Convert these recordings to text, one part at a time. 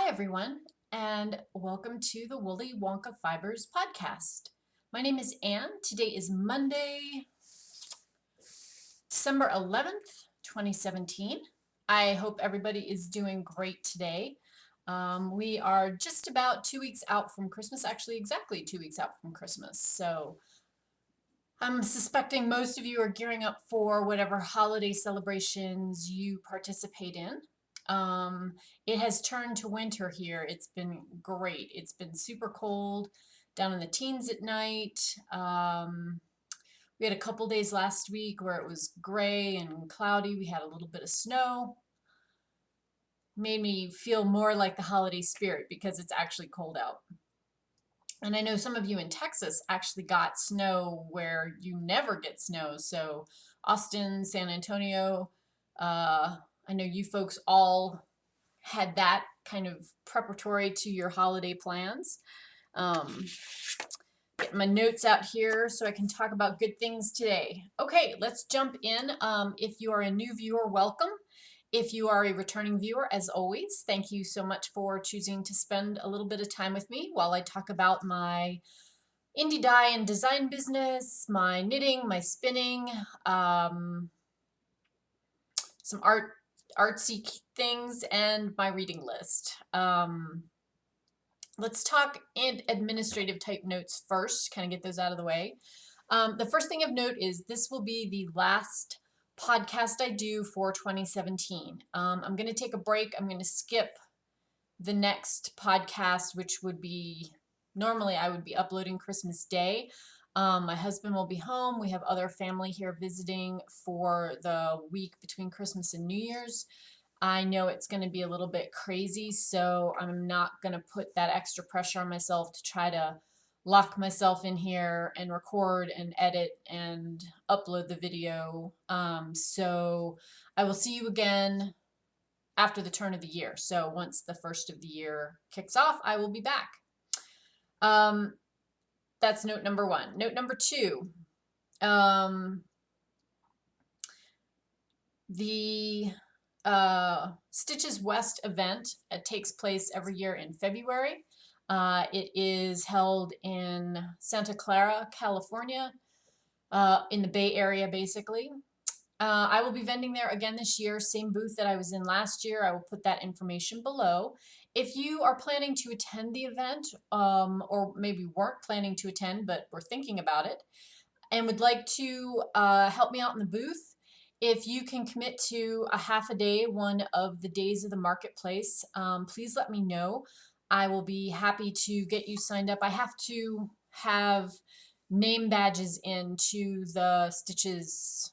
everyone, and welcome to the Woolly Wonka Fibers podcast. My name is Anne. Today is Monday, December 11th, 2017. I hope everybody is doing great today. We are just about 2 weeks out from Christmas, actually, exactly 2 weeks out from Christmas. So I'm suspecting most of you are gearing up for whatever holiday celebrations you participate in. Um, it has turned to winter here. It's been great. It's been super cold, down in the teens at night. We had a couple days last week where it was gray and cloudy. We had a little bit of snow. Made me feel more like the holiday spirit because it's actually cold out. And I know some of you in Texas actually got snow where you never get snow. So Austin, San Antonio, I know you folks all had that kind of preparatory to your holiday plans. Get my notes out here so I can talk about good things today. Okay, let's jump in. If you are a new viewer, welcome. If you are a returning viewer, as always, thank you so much for choosing to spend a little bit of time with me while I talk about my indie dye and design business, my knitting, my spinning, some artsy things, and my reading list. Let's talk administrative type notes first, kind of get those out of the way. The first thing of note is this will be the last podcast I do for 2017. I'm going to take a break. I'm going to skip the next podcast, which would be normally I would be uploading Christmas Day. My husband will be home. We have other family here visiting for the week between Christmas and New Year's. I know it's going to be a little bit crazy, so I'm not going to put that extra pressure on myself to try to lock myself in here and record and edit and upload the video. So I will see you again after the turn of the year. So once the first of the year kicks off, I will be back. That's note number one. Note number two, the Stitches West event takes place every year in February. It is held in Santa Clara, California, in the Bay Area, basically. I will be vending there again this year, same booth that I was in last year. I will put that information below. If you are planning to attend the event, or maybe weren't planning to attend but were thinking about it, and would like to help me out in the booth, if you can commit to a half a day, one of the days of the marketplace, please let me know. I will be happy to get you signed up. I have to have name badges into the Stitches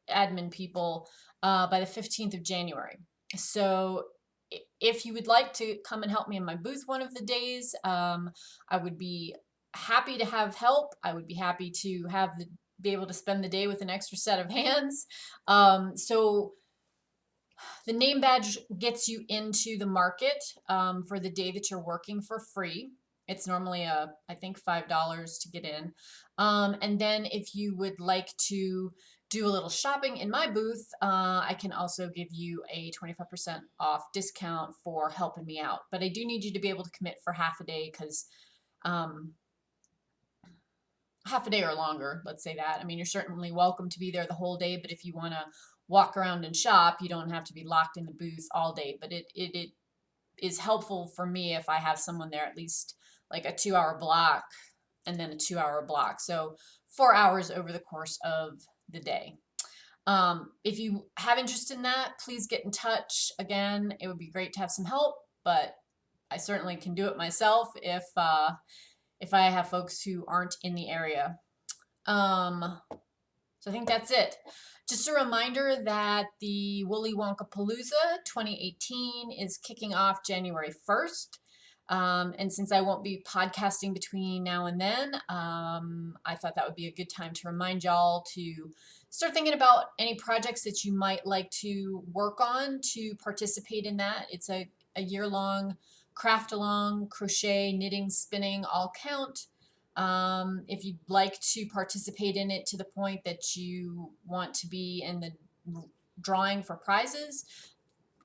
admin people by the 15th of January. So if you would like to come and help me in my booth one of the days, I would be happy to have help. I would be happy to be able to spend the day with an extra set of hands. So the name badge gets you into the market for the day that you're working for free. It's normally I think $5 to get in. And then if you would like to do a little shopping in my booth, I can also give you a 25% off discount for helping me out. But I do need you to be able to commit for half a day because half a day or longer, let's say that. I mean, you're certainly welcome to be there the whole day, but if you want to walk around and shop, you don't have to be locked in the booth all day. But it is helpful for me if I have someone there at least like a 2-hour block and then a 2-hour block. So 4 hours over the course of the day. If you have interest in that, please get in touch. Again, it would be great to have some help, but I certainly can do it myself if I have folks who aren't in the area. So I think that's it. Just a reminder that the Woolly Wonka Palooza 2018 is kicking off January 1st. And since I won't be podcasting between now and then, I thought that would be a good time to remind y'all to start thinking about any projects that you might like to work on to participate in that. It's a year-long craft along, crochet, knitting, spinning, all count. If you'd like to participate in it to the point that you want to be in the drawing for prizes,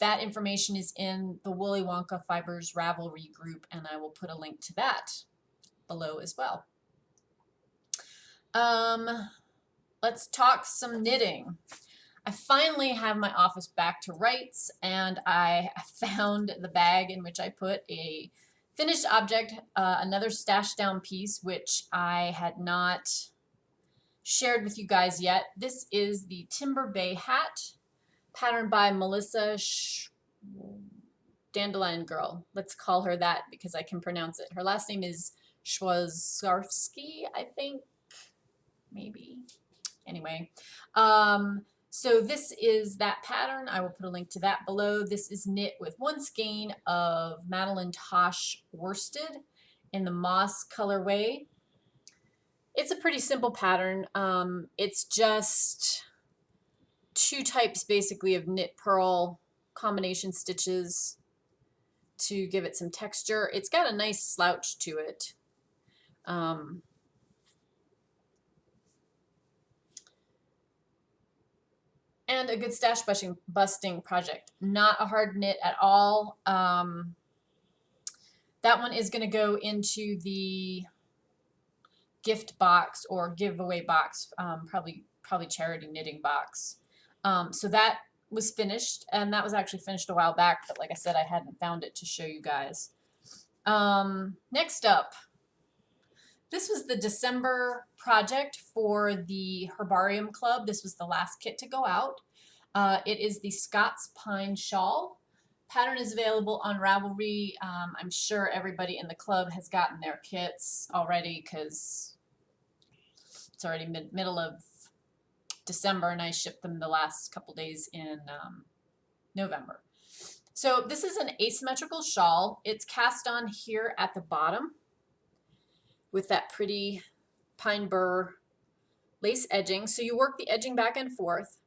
that information is in the Woolly Wonka Fibers Ravelry group, and I will put a link to that below as well. Let's talk some knitting. I finally have my office back to rights, and I found the bag in which I put a finished object, another stashed down piece, which I had not shared with you guys yet. This is the Timber Bay hat, patterned by Melissa Dandelion Girl. Let's call her that because I can pronounce it. Her last name is Schwazarski, I think, maybe. Anyway, so this is that pattern. I will put a link to that below. This is knit with one skein of Madeline Tosh worsted in the moss colorway. It's a pretty simple pattern. It's just two types basically of knit purl combination stitches to give it some texture. It's got a nice slouch to it. And a good stash busting project. Not a hard knit at all. That one is going to go into the gift box or giveaway box, probably charity knitting box. So that was finished, and that was actually finished a while back, but like I said, I hadn't found it to show you guys. Next up, this was the December project for the Herbarium Club. This was the last kit to go out. It is the Scots Pine Shawl. Pattern is available on Ravelry. I'm sure everybody in the club has gotten their kits already because it's already middle of December, and I shipped them the last couple days in November. So this is an asymmetrical shawl. It's cast on here at the bottom with that pretty pine burr lace edging. So you work the edging back and forth,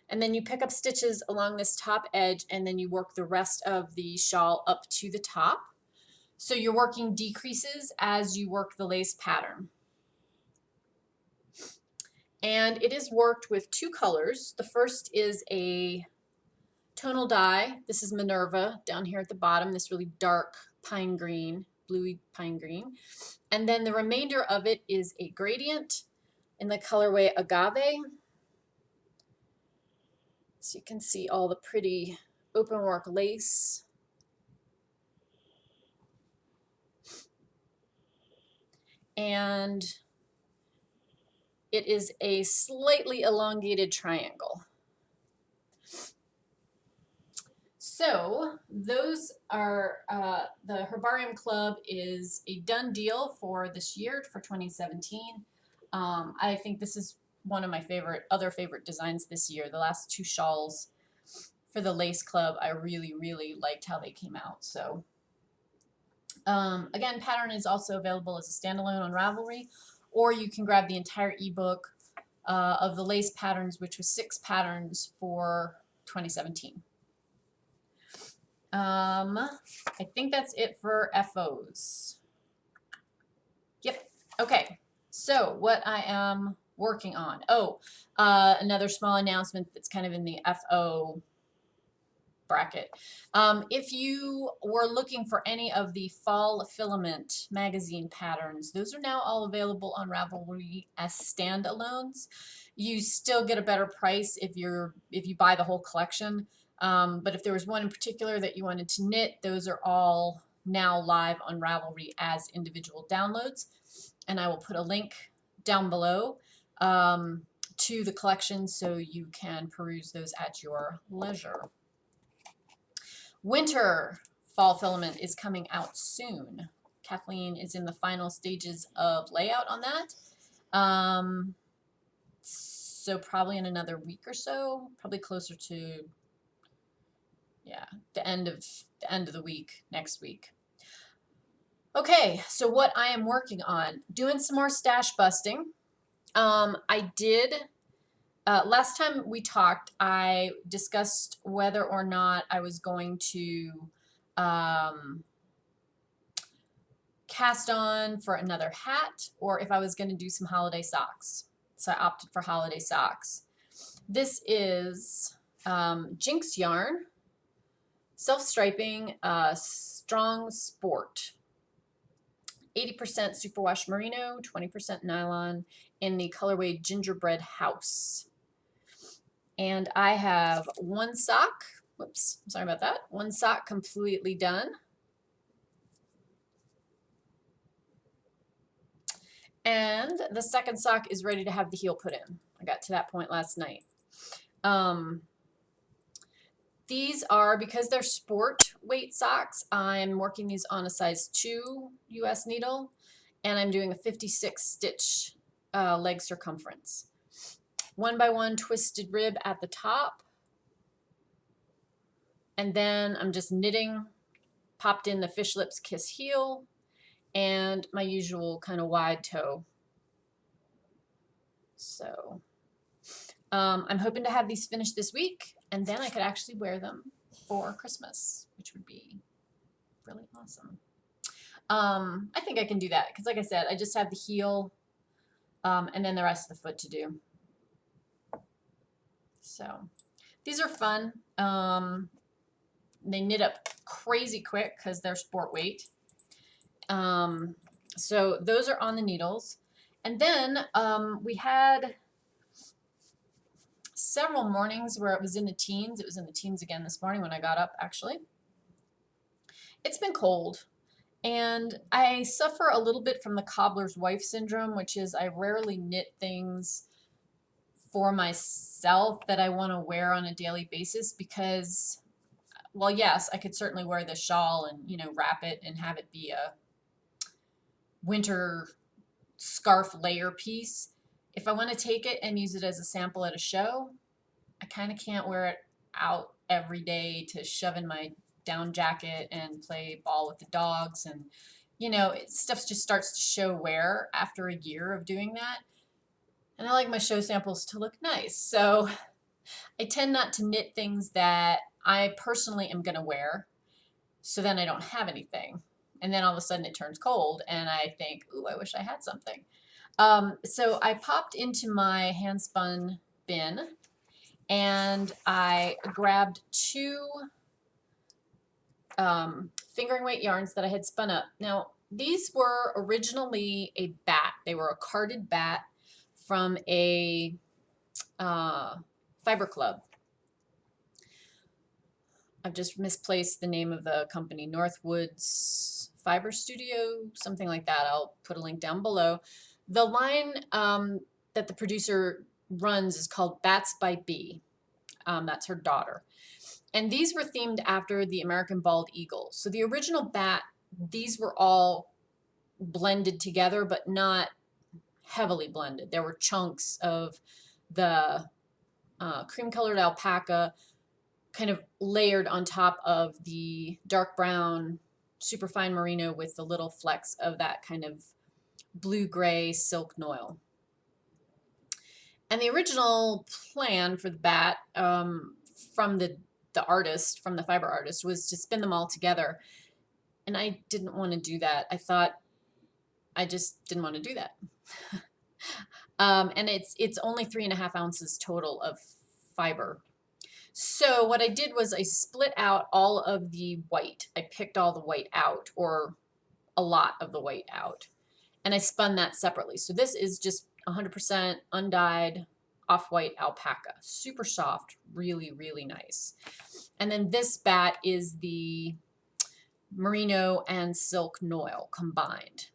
and then you pick up stitches along this top edge, and then you work the rest of the shawl up to the top. So you're working decreases as you work the lace pattern. And it is worked with two colors. The first is a tonal dye. This is Minerva down here at the bottom, this really dark pine green, bluey pine green. And then the remainder of it is a gradient in the colorway Agave. So you can see all the pretty open work lace. And it is a slightly elongated triangle. So those are, the Herbarium Club is a done deal for this year, for 2017. I think this is one of my other favorite designs this year. The last two shawls for the Lace Club, I really, really liked how they came out. So again, pattern is also available as a standalone on Ravelry, or you can grab the entire ebook of the lace patterns, which was 6 patterns for 2017. I think that's it for FOs. Yep. Okay. So what I am working on. Another small announcement that's kind of in the FO bracket. If you were looking for any of the Fall Filament magazine patterns, those are now all available on Ravelry as standalones. You still get a better price if you buy the whole collection. But if there was one in particular that you wanted to knit, those are all now live on Ravelry as individual downloads. And I will put a link down below to the collection so you can peruse those at your leisure. Winter Fall Filament is coming out soon. Kathleen is in the final stages of layout on that. So probably in another week or so, probably closer to the end of the week, next week. Okay, so what I am working on, doing some more stash busting. I did, last time we talked, I discussed whether or not I was going to cast on for another hat, or if I was going to do some holiday socks. So I opted for holiday socks. This is Jinx yarn. Self-striping, strong sport. 80% superwash merino, 20% nylon in the colorway gingerbread house. And I have one sock, whoops, sorry about that, one sock completely done. And the second sock is ready to have the heel put in. I got to that point last night. These are, because they're sport weight socks, I'm working these on a size 2 US needle, and I'm doing a 56 stitch leg circumference. 1x1 twisted rib at the top, and then I'm just knitting, popped in the fish lips kiss heel, and my usual kind of wide toe. So I'm hoping to have these finished this week, and then I could actually wear them for Christmas, which would be really awesome. I think I can do that because, like I said, I just have the heel and then the rest of the foot to do. So these are fun. They knit up crazy quick because they're sport weight. So those are on the needles. And then we had several mornings where it was in the teens. It was in the teens again this morning when I got up, actually. It's been cold. And I suffer a little bit from the cobbler's wife syndrome, which is I rarely knit things for myself that I want to wear on a daily basis because, well, yes, I could certainly wear the shawl and, you know, wrap it and have it be a winter scarf layer piece. If I want to take it and use it as a sample at a show, I kind of can't wear it out every day to shove in my down jacket and play ball with the dogs. And, you know, stuff just starts to show wear after a year of doing that. And I like my show samples to look nice. So I tend not to knit things that I personally am going to wear. So then I don't have anything. And then all of a sudden it turns cold and I think, ooh, I wish I had something. So I popped into my hand spun bin and I grabbed 2 fingering weight yarns that I had spun up. Now, these were originally a bat. They were a carded bat from a fiber club. I've just misplaced the name of the company, Northwoods Fiber Studio, something like that. I'll put a link down below. The line that the producer runs is called Bats by Bee. That's her daughter. And these were themed after the American bald eagle. So the original bat, these were all blended together, but not heavily blended. There were chunks of the cream-colored alpaca kind of layered on top of the dark brown superfine merino with the little flecks of that kind of blue-gray silk noil. And the original plan for the bat from the artist, from the fiber artist, was to spin them all together. And I didn't want to do that. I just didn't want to do that. And it's only 3.5 ounces total of fiber. So what I did was I split out all of the white. I picked all the white out, or a lot of the white out, and I spun that separately. So this is just 100% undyed off-white alpaca. Super soft, really, really nice. And then this bat is the merino and silk noil combined.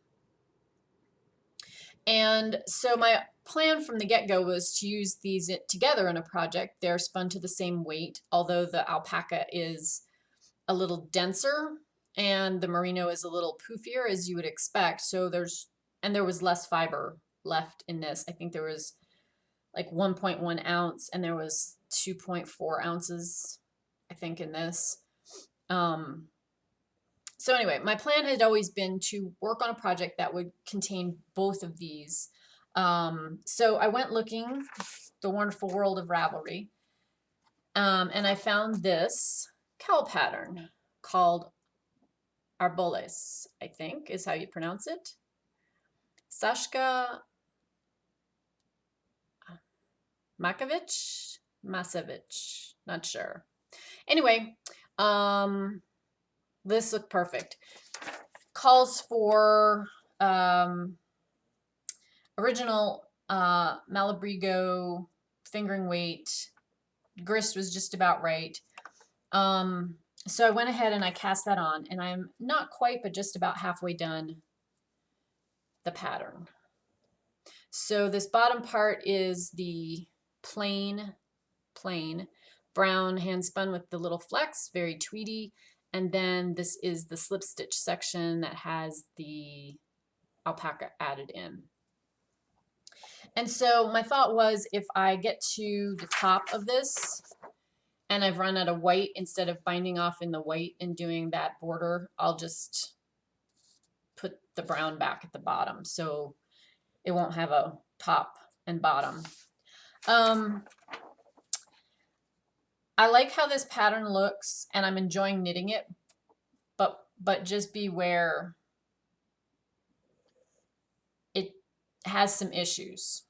And so my plan from the get-go was to use these together in a project. They're spun to the same weight, although the alpaca is a little denser and the merino is a little poofier, as you would expect. So there was less fiber left in this. I think there was like 1.1 ounce and there was 2.4 ounces, I think, in this. So anyway, my plan had always been to work on a project that would contain both of these. So I went looking, the wonderful world of Ravelry, and I found this cowl pattern called Arboles, I think is how you pronounce it. Sashka Masevich, not sure. Anyway, This looked perfect. Calls for original Malabrigo fingering weight. Grist was just about right. So I went ahead and I cast that on, and I'm not quite, but just about halfway done the pattern. So this bottom part is the plain brown hand spun with the little flecks, very tweedy. And then this is the slip stitch section that has the alpaca added in. And so my thought was, if I get to the top of this and I've run out of white, instead of binding off in the white and doing that border, I'll just put the brown back at the bottom so it won't have a top and bottom. I like how this pattern looks and I'm enjoying knitting it, but just beware, it has some issues.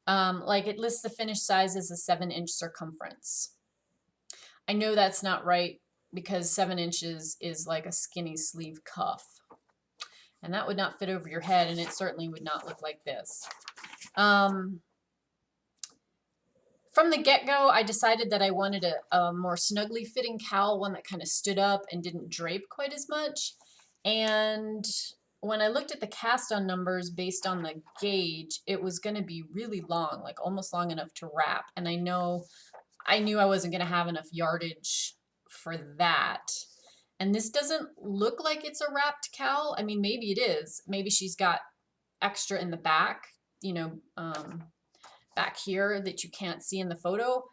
Like it lists the finished size as a 7-inch circumference. I know that's not right because 7 inches is like a skinny sleeve cuff. And that would not fit over your head, and it certainly would not look like this. From the get-go, I decided that I wanted a more snugly fitting cowl, one that kind of stood up and didn't drape quite as much. And when I looked at the cast-on numbers based on the gauge, it was going to be really long, like almost long enough to wrap. And I knew I wasn't going to have enough yardage for that. And this doesn't look like it's a wrapped cowl. I mean, maybe it is. Maybe she's got extra in the back, you know, back here that you can't see in the photo.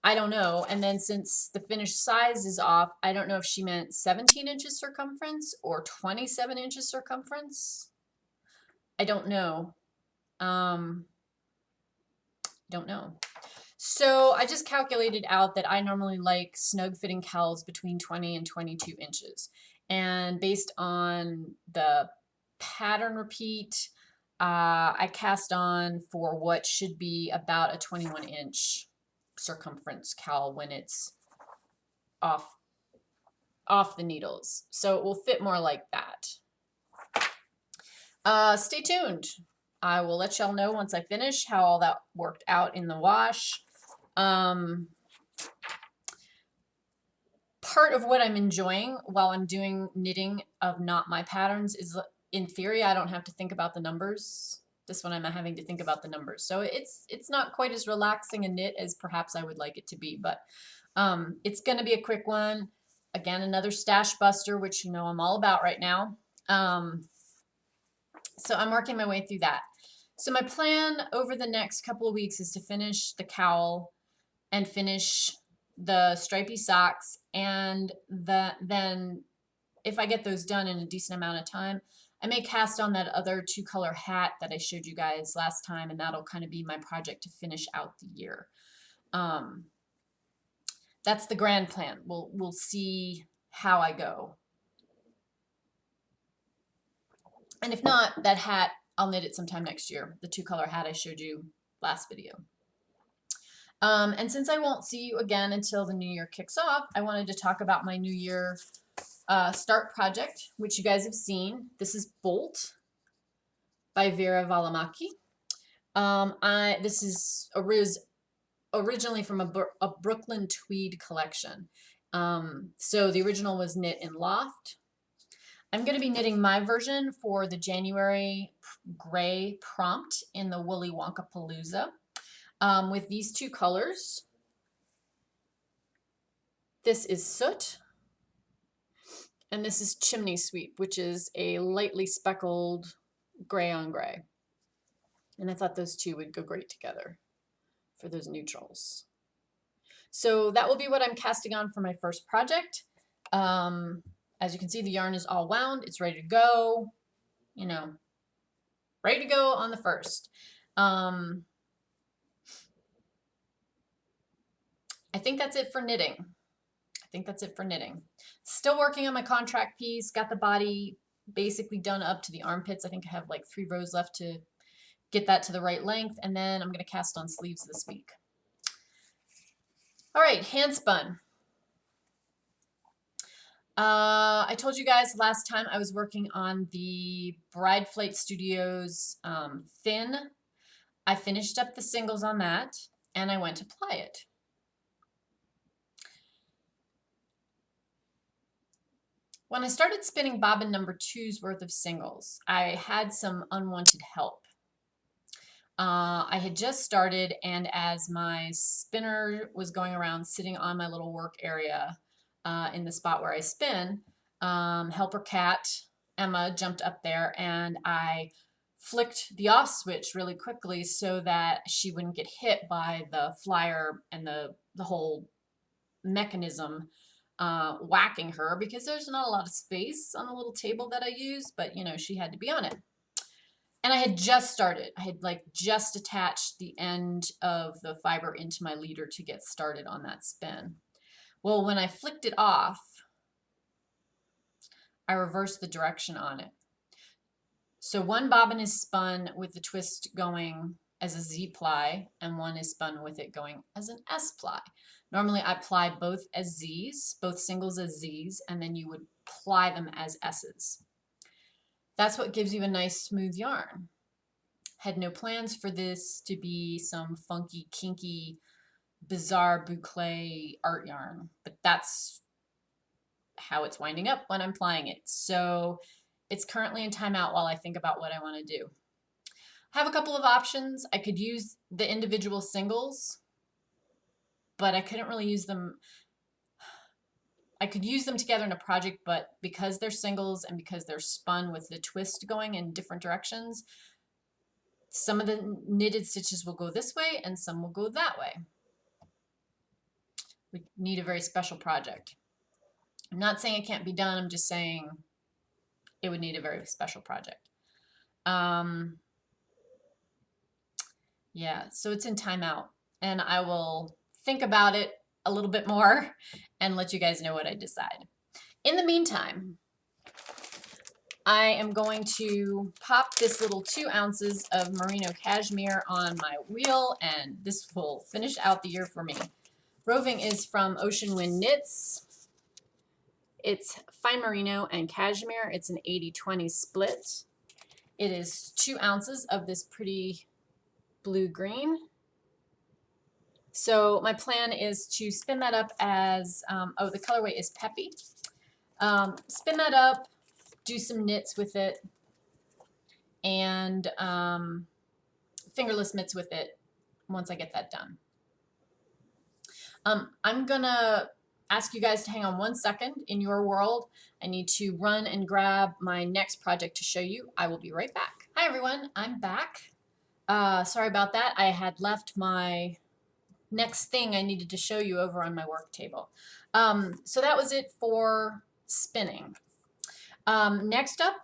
I don't know. And then since the finished size is off, I don't know if she meant 17 inches circumference or 27 inches circumference. I don't know. Don't know. So I just calculated out that I normally like snug fitting cowls between 20 and 22 inches. And based on the pattern repeat, I cast on for what should be about a 21-inch circumference cowl when it's off the needles. So it will fit more like that. Stay tuned. I will let y'all know once I finish how all that worked out in the wash. Part of what I'm enjoying while I'm doing knitting of not my patterns is, in theory, I don't have to think about the numbers. This one I'm having to think about the numbers. So it's not quite as relaxing a knit as perhaps I would like it to be, but it's going to be a quick one. Again, another stash buster, which you know I'm all about right now. So I'm working my way through that. So my plan over the next couple of weeks is to finish the cowl and finish the stripy socks, and then if I get those done in a decent amount of time, I may cast on that other 2-color hat that I showed you guys last time, and that'll kind of be my project to finish out the year. That's the grand plan. We'll see how I go. And if not, that hat, I'll knit it sometime next year, the 2-color hat I showed you last video. And since I won't see you again until the new year kicks off, I wanted to talk about my new year start project, which you guys have seen. This is Bolt by Vera Valimaki. This is originally from a Brooklyn tweed collection. So the original was knit in Loft. I'm going to be knitting my version for the January gray prompt in the Woolly Wonka Palooza with these 2 colors. This is Soot, and this is Chimney Sweep, which is a lightly speckled gray on gray. And I thought those 2 would go great together for those neutrals. So that will be what I'm casting on for my first project. As you can see, the yarn is all wound. It's ready to go, you know, ready to go on the 1st. I think that's it for knitting. Still working on my contract piece. Got the body basically done up to the armpits. I think I have like 3 rows left to get that to the right length. And then I'm going to cast on sleeves this week. All right, hand spun. I told you guys last time I was working on the Bride Flight Studios Thin. I finished up the singles on that, and I went to ply it. When I started spinning bobbin number 2's worth of singles, I had some unwanted help. I had just started, and as my spinner was going around sitting on my little work area in the spot where I spin, helper cat Emma jumped up there, and I flicked the off switch really quickly so that she wouldn't get hit by the flyer and the whole mechanism whacking her, because there's not a lot of space on the little table that I use, but you know, she had to be on it. And I had just started. I had like just attached the end of the fiber into my leader to get started on that spin. Well, when I flicked it off, I reversed the direction on it. So one bobbin is spun with the twist going as a Z ply, and one is spun with it going as an S ply. Normally I ply both as Z's, both singles as Z's, and then you would ply them as S's. That's what gives you a nice smooth yarn. Had no plans for this to be some funky, kinky, bizarre boucle art yarn, but that's how it's winding up when I'm plying it. So it's currently in timeout while I think about what I want to do. I have a couple of options. I could use the individual singles, but I couldn't really use them. I could use them together in a project, but because they're singles and because they're spun with the twist going in different directions, some of the knitted stitches will go this way and some will go that way. We need a very special project. I'm not saying it can't be done, I'm just saying it would need a very special project. Yeah, so it's in timeout, and I will think about it a little bit more and let you guys know what I decide. In the meantime, I am going to pop this little 2 ounces of merino cashmere on my wheel, and this will finish out the year for me. Roving is from Ocean Wind Knits. It's fine merino and cashmere. It's an 80-20 split. It is 2 ounces of this pretty blue-green. So my plan is to spin that up as, the colorway is Peppy. Spin that up, do some knits with it, and fingerless mitts with it once I get that done. I'm gonna ask you guys to hang on 1 second in your world. I need to run and grab my next project to show you. I will be right back. Hi everyone, I'm back. Sorry about that. I had left my next thing I needed to show you over on my work table. So that was it for spinning. Next up,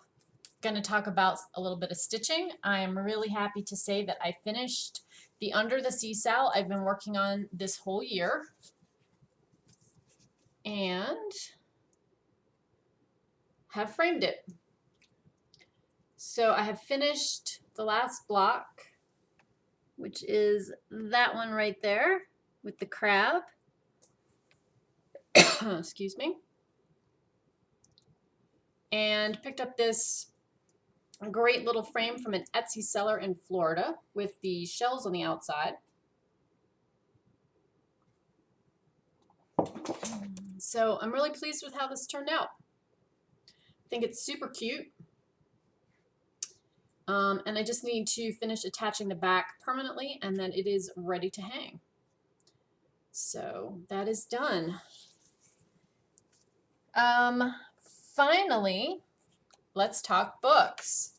going to talk about a little bit of stitching. I am really happy to say that I finished the Under the Sea Sal I've been working on this whole year. And have framed it. So I have finished the last block, which is that one right there with the crab. Excuse me. And picked up this great little frame from an Etsy seller in Florida with the shells on the outside. So I'm really pleased with how this turned out. I think it's super cute. And I just need to finish attaching the back permanently, and then it is ready to hang. So that is done. Finally, let's talk books.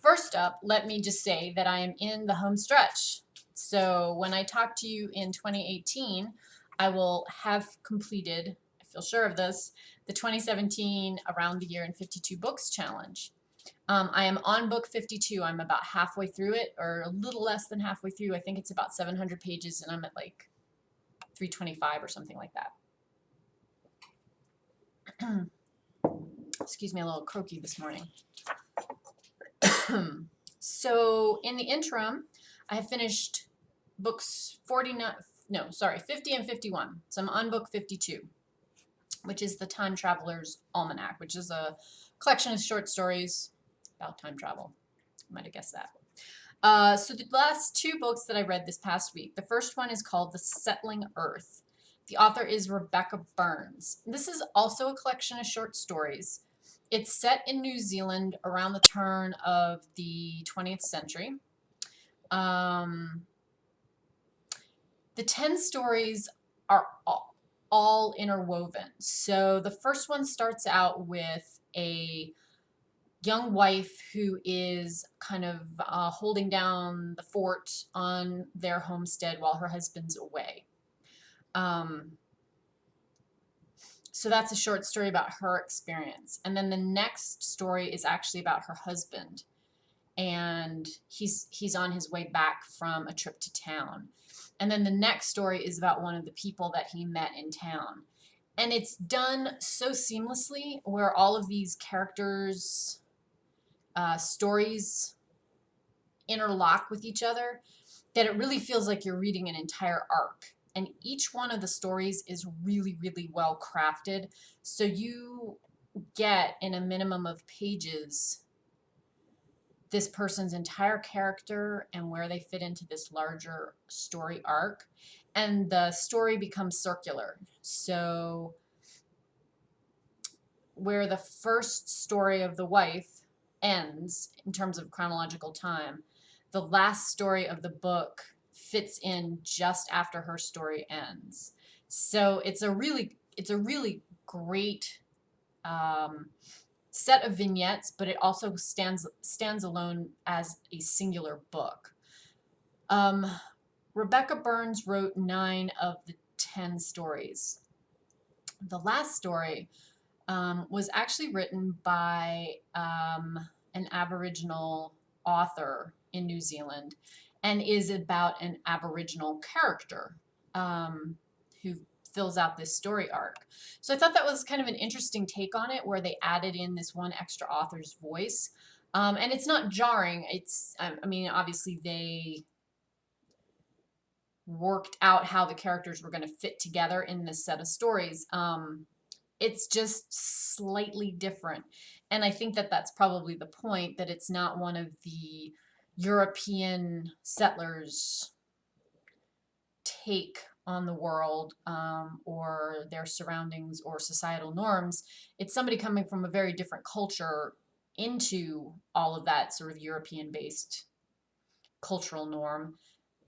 First up, let me just say that I am in the home stretch. So when I talk to you in 2018, I will have completed, I feel sure of this, the 2017 Around the Year in 52 Books challenge. I am on book 52. I'm about halfway through it, or a little less than halfway through. I think it's about 700 pages, and I'm at like 325 or something like that. Excuse me, a little croaky this morning. So in the interim, I have finished books 50 and 51. So I'm on book 52. which is the Time Traveler's Almanac, which is a collection of short stories about time travel. You might have guessed that. So the last two books that I read this past week, the first one is called The Settling Earth. The author is Rebecca Burns. This is also a collection of short stories. It's set in New Zealand around the turn of the 20th century. The 10 stories are all interwoven. So the first one starts out with a young wife who is kind of holding down the fort on their homestead while her husband's away. So that's a short story about her experience. And then the next story is actually about her husband. And he's on his way back from a trip to town. And then the next story is about one of the people that he met in town. And it's done so seamlessly where all of these characters' stories interlock with each other that it really feels like you're reading an entire arc. And each one of the stories is really, really well crafted. So you get, in a minimum of pages, this person's entire character and where they fit into this larger story arc. And the story becomes circular. So where the first story of the wife ends in terms of chronological time, the last story of the book fits in just after her story ends. So it's a really great set of vignettes, but it also stands alone as a singular book. Rebecca Burns wrote 9 of the 10 stories. The last story was actually written by an Aboriginal author in New Zealand and is about an Aboriginal character who fills out this story arc. So I thought that was kind of an interesting take on it, where they added in this one extra author's voice. And it's not jarring. I mean, obviously they worked out how the characters were going to fit together in this set of stories. It's just slightly different. And I think that that's probably the point, that it's not one of the European settlers' take on the world or their surroundings or societal norms. It's somebody coming from a very different culture into all of that sort of European-based cultural norm,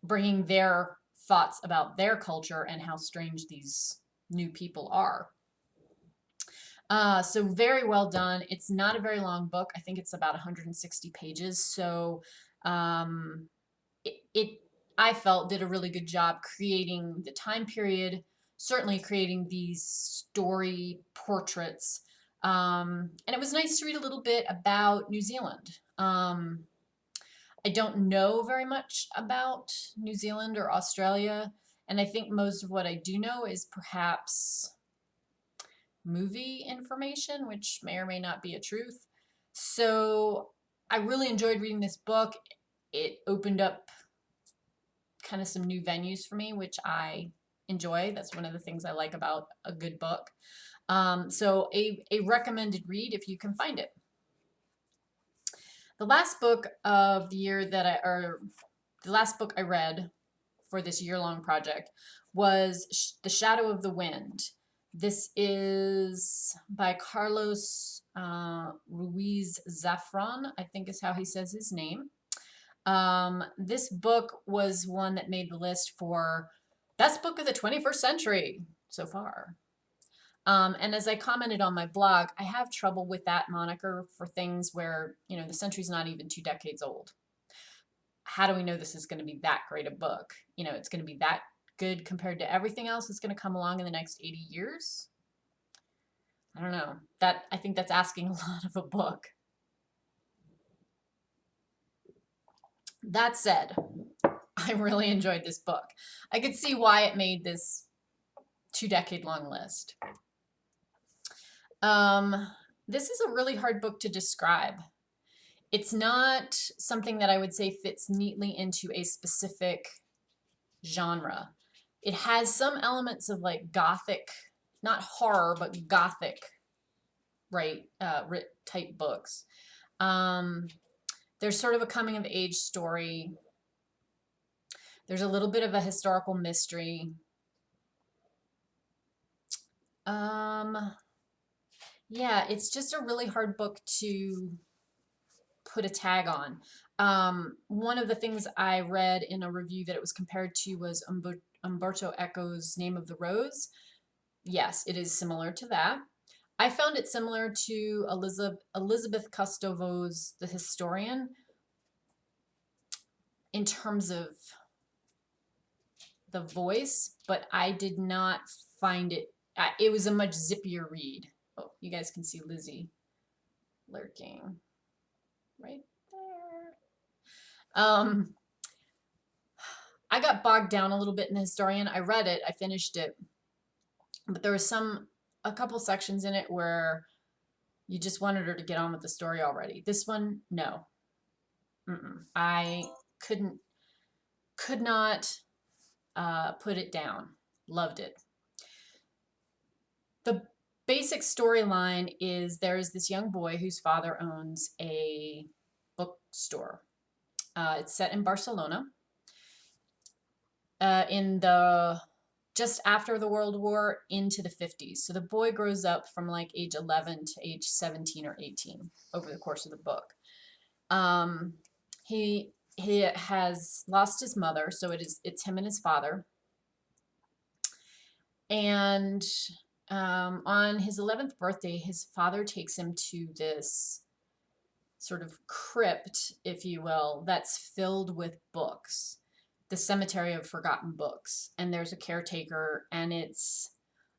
bringing their thoughts about their culture and how strange these new people are. So very well done. It's not a very long book. I think it's about 160 pages. So it I felt did a really good job creating the time period, certainly creating these story portraits. And it was nice to read a little bit about New Zealand. I don't know very much about New Zealand or Australia, and I think most of what I do know is perhaps movie information, which may or may not be a truth. So I really enjoyed reading this book. It opened up kind of some new venues for me, which I enjoy. That's one of the things I like about a good book. So a recommended read if you can find it. The last book of the year the last book I read for this year-long project was The Shadow of the Wind. This is by Carlos Ruiz Zafran, I think is how he says his name. This book was one that made the list for best book of the 21st century so far. And as I commented on my blog, I have trouble with that moniker for things where, you know, the century's not even 2 decades old. How do we know this is going to be that great a book? You know, it's going to be that good compared to everything else that's going to come along in the next 80 years? I don't know. I think that's asking a lot of a book. That said, I really enjoyed this book. I could see why it made this 2-decade-long list. This is a really hard book to describe. It's not something that I would say fits neatly into a specific genre. It has some elements of like Gothic not horror, but gothic, right, type books. Um, there's sort of a coming of age story. There's a little bit of a historical mystery. Yeah, it's just a really hard book to put a tag on. One of the things I read in a review that it was compared to was Umberto Eco's Name of the Rose. Yes, it is similar to that. I found it similar to Elizabeth Costovo's The Historian in terms of the voice, but I did not find it, it was a much zippier read. Oh, you guys can see Lizzie lurking right there. I got bogged down a little bit in The Historian. I read it, I finished it, but there was a couple sections in it where you just wanted her to get on with the story already. This one, no. I could not put it down. Loved it. The basic storyline is there is this young boy whose father owns a bookstore. It's set in Barcelona. In the just after the World War into the 50s. So the boy grows up from like age 11 to age 17 or 18 over the course of the book. He has lost his mother, so it's him and his father. And on his 11th birthday, his father takes him to this sort of crypt, if you will, that's filled with books, the cemetery of forgotten books. And there's a caretaker, and it's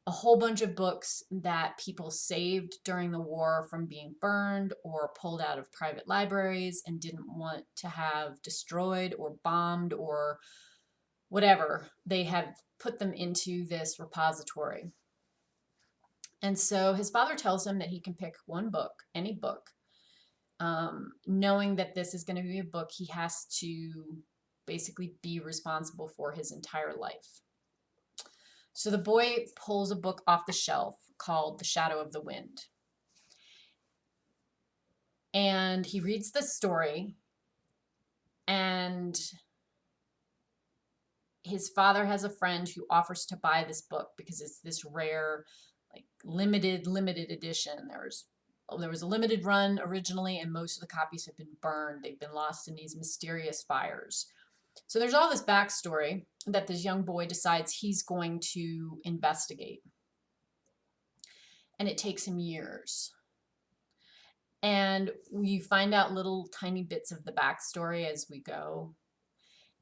a whole bunch of books that people saved during the war from being burned or pulled out of private libraries and didn't want to have destroyed or bombed or whatever. They have put them into this repository. And so his father tells him that he can pick one book, any book, knowing that this is going to be a book he has to basically be responsible for his entire life. So the boy pulls a book off the shelf called The Shadow of the Wind. And he reads the story, and his father has a friend who offers to buy this book because it's this rare, like limited edition. There was a limited run originally, and most of the copies have been burned. They've been lost in these mysterious fires. So there's all this backstory that this young boy decides he's going to investigate. And it takes him years. And we find out little tiny bits of the backstory as we go.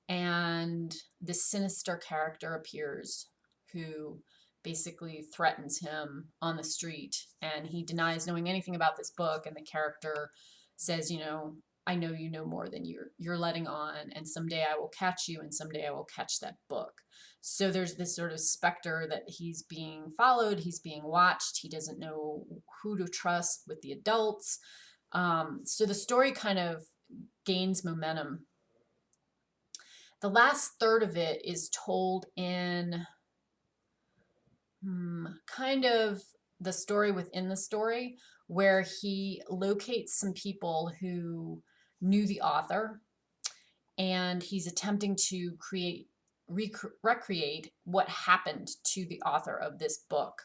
And this sinister character appears who basically threatens him on the street. And he denies knowing anything about this book. And the character says, you know, I know you know more than you're letting on, and someday I will catch you, and someday I will catch that book. So there's this sort of specter that he's being followed, he's being watched, he doesn't know who to trust with the adults. So the story kind of gains momentum. The last third of it is told in kind of the story within the story, where he locates some people who knew the author, and he's attempting to recreate what happened to the author of this book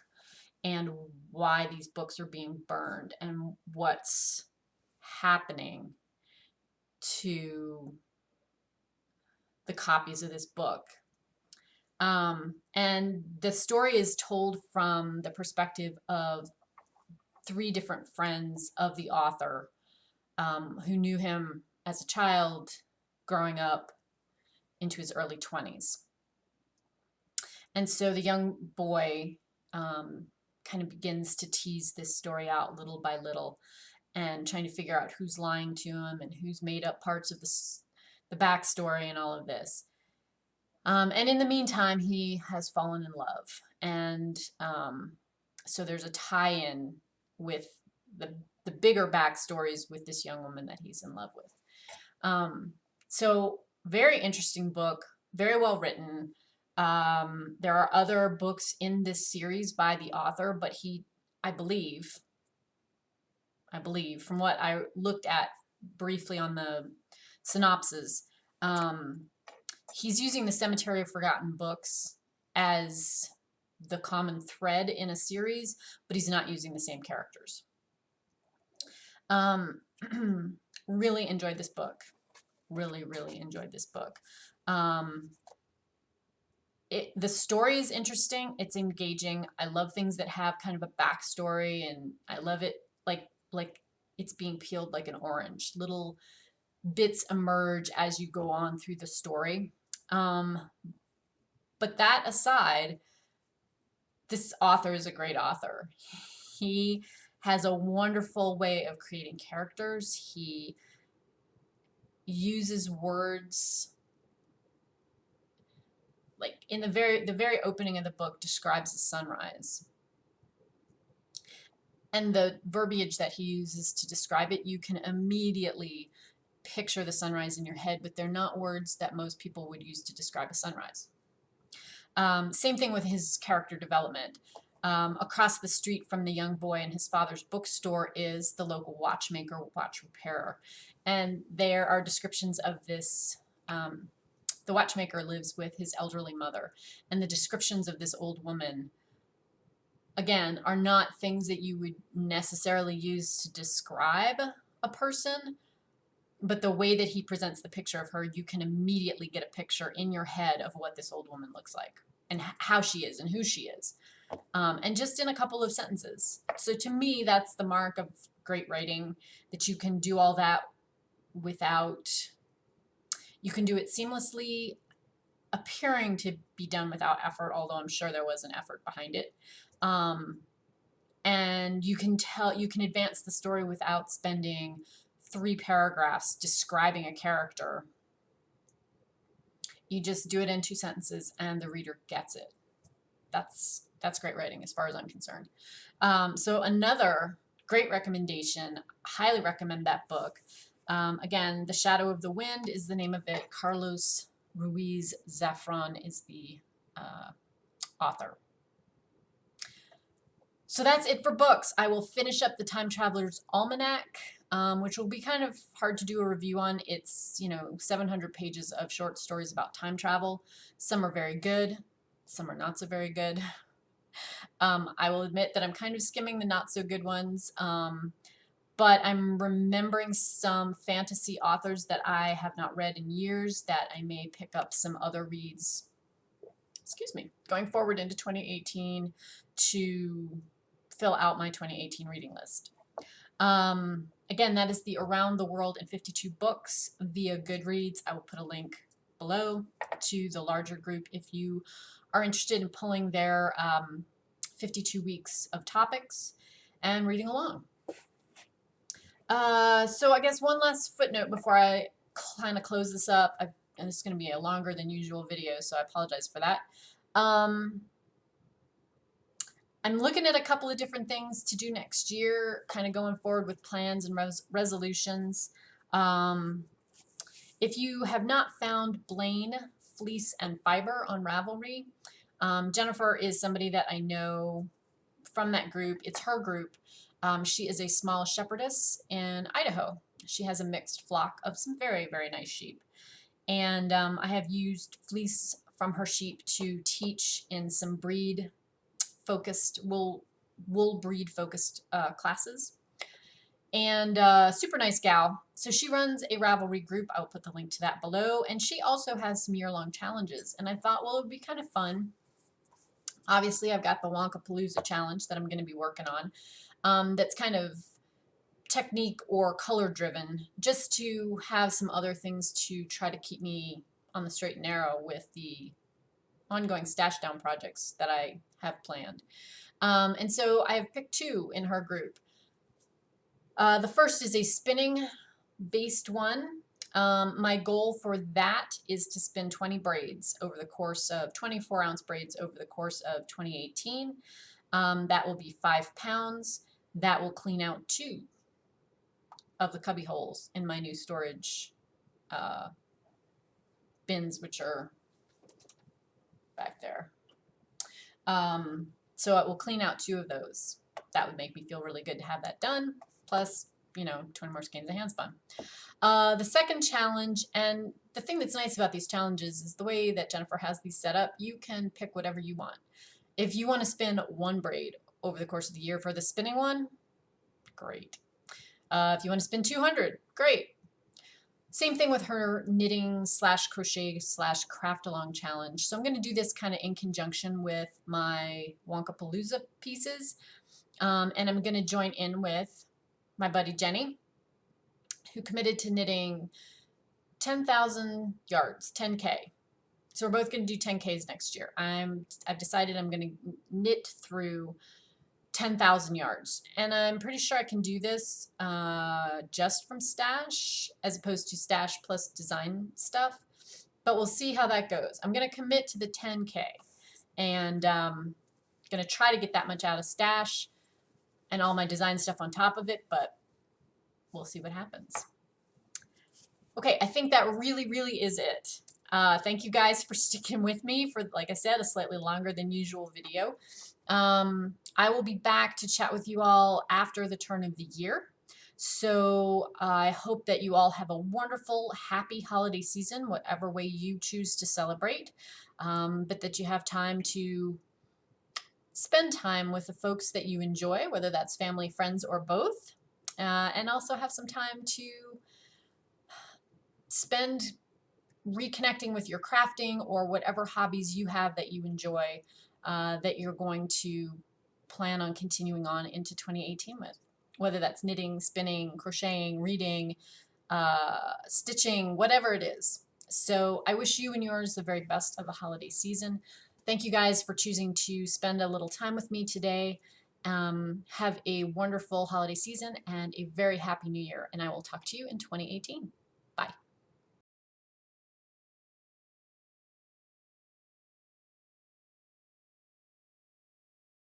and why these books are being burned and what's happening to the copies of this book. And the story is told from the perspective of 3 different friends of the author, who knew him as a child, growing up into his early 20s. And so the young boy kind of begins to tease this story out little by little, and trying to figure out who's lying to him and who's made up parts of the backstory and all of this. And in the meantime, he has fallen in love. And so there's a tie-in with the bigger backstories with this young woman that he's in love with. So very interesting book, very well written. There are other books in this series by the author, but I believe, from what I looked at briefly on the synopsis, um, he's using the Cemetery of Forgotten Books as the common thread in a series, but he's not using the same characters. Um, really enjoyed this book. Really, really enjoyed this book. The story is interesting. It's engaging. I love things that have kind of a backstory, and I love it like it's being peeled like an orange. Little bits emerge as you go on through the story. But that aside, this author is a great author. He has a wonderful way of creating characters. He uses words like in the very opening of the book describes a sunrise. And the verbiage that he uses to describe it, you can immediately picture the sunrise in your head, but they're not words that most people would use to describe a sunrise. Same thing with his character development. Across the street from the young boy and his father's bookstore is the local watchmaker, watch repairer. And there are descriptions of this. The watchmaker lives with his elderly mother. And the descriptions of this old woman, again, are not things that you would necessarily use to describe a person, but the way that he presents the picture of her, you can immediately get a picture in your head of what this old woman looks like and how she is and who she is. And just in a couple of sentences. So to me, that's the mark of great writing, that you can do all that you can do it seamlessly, appearing to be done without effort, although I'm sure there was an effort behind it. And you can advance the story without spending 3 paragraphs describing a character. You just do it in 2 sentences and the reader gets it. That's great writing as far as I'm concerned. So another great recommendation, highly recommend that book. Again, The Shadow of the Wind is the name of it. Carlos Ruiz Zafran is the author. So that's it for books. I will finish up the Time Traveler's Almanac, which will be kind of hard to do a review on. It's, 700 pages of short stories about time travel. Some are very good. Some are not so very good. I will admit that I'm kind of skimming the not so good ones, but I'm remembering some fantasy authors that I have not read in years that I may pick up some other reads, going forward into 2018 to fill out my 2018 reading list. Again, that is the Around the World in 52 Books via Goodreads. I will put a link below to the larger group if you are interested in pulling their 52 weeks of topics and reading along. So I guess one last footnote before I kind of close this up. And this is going to be a longer than usual video, so I apologize for that. I'm looking at a couple of different things to do next year, kind of going forward with plans and resolutions. If you have not found Blaine, Fleece, and Fiber on Ravelry, Jennifer is somebody that I know from that group. It's her group. She is a small shepherdess in Idaho. She has a mixed flock of some very, very nice sheep. And I have used fleece from her sheep to teach in some breed-focused, wool breed-focused classes. And super nice gal. So she runs a Ravelry group. I'll put the link to that below. And she also has some year-long challenges. And I thought, well, it would be kind of fun. Obviously, I've got the Wonka Palooza challenge that I'm going to be working on. That's kind of technique or color driven, just to have some other things to try to keep me on the straight and narrow with the ongoing stash down projects that I have planned. And so I have picked 2 in her group. The first is a spinning based one. My goal for that is to spin 20 braids over the course of 24-ounce braids over the course of 2018. That will be 5 pounds. That will clean out 2 of the cubby holes in my new storage bins, which are back there. So it will clean out 2 of those. That would make me feel really good to have that done. Plus, 20 more skeins of handspun. The second challenge, and the thing that's nice about these challenges is the way that Jennifer has these set up, you can pick whatever you want. If you want to spin 1 braid over the course of the year for the spinning one, great. If you want to spin 200, great. Same thing with her knitting / crochet / craft along challenge. So I'm going to do this kind of in conjunction with my Wonkapalooza pieces. And I'm going to join in with my buddy Jenny, who committed to knitting 10,000 yards, 10K. So we're both going to do 10Ks next year. I've decided I'm going to knit through 10,000 yards. And I'm pretty sure I can do this just from stash as opposed to stash plus design stuff. But we'll see how that goes. I'm going to commit to the 10K and going to try to get that much out of stash and all my design stuff on top of it, but we'll see what happens. Okay, I think that really, really is it. Thank you guys for sticking with me for, like I said, a slightly longer than usual video. I will be back to chat with you all after the turn of the year. So I hope that you all have a wonderful, happy holiday season, whatever way you choose to celebrate, but that you have time to spend time with the folks that you enjoy, whether that's family, friends, or both, and also have some time to spend reconnecting with your crafting or whatever hobbies you have that you enjoy that you're going to plan on continuing on into 2018 with, whether that's knitting, spinning, crocheting, reading, stitching, whatever it is. So I wish you and yours the very best of the holiday season. Thank you guys for choosing to spend a little time with me today. Have a wonderful holiday season and a very happy new year, and I will talk to you in 2018.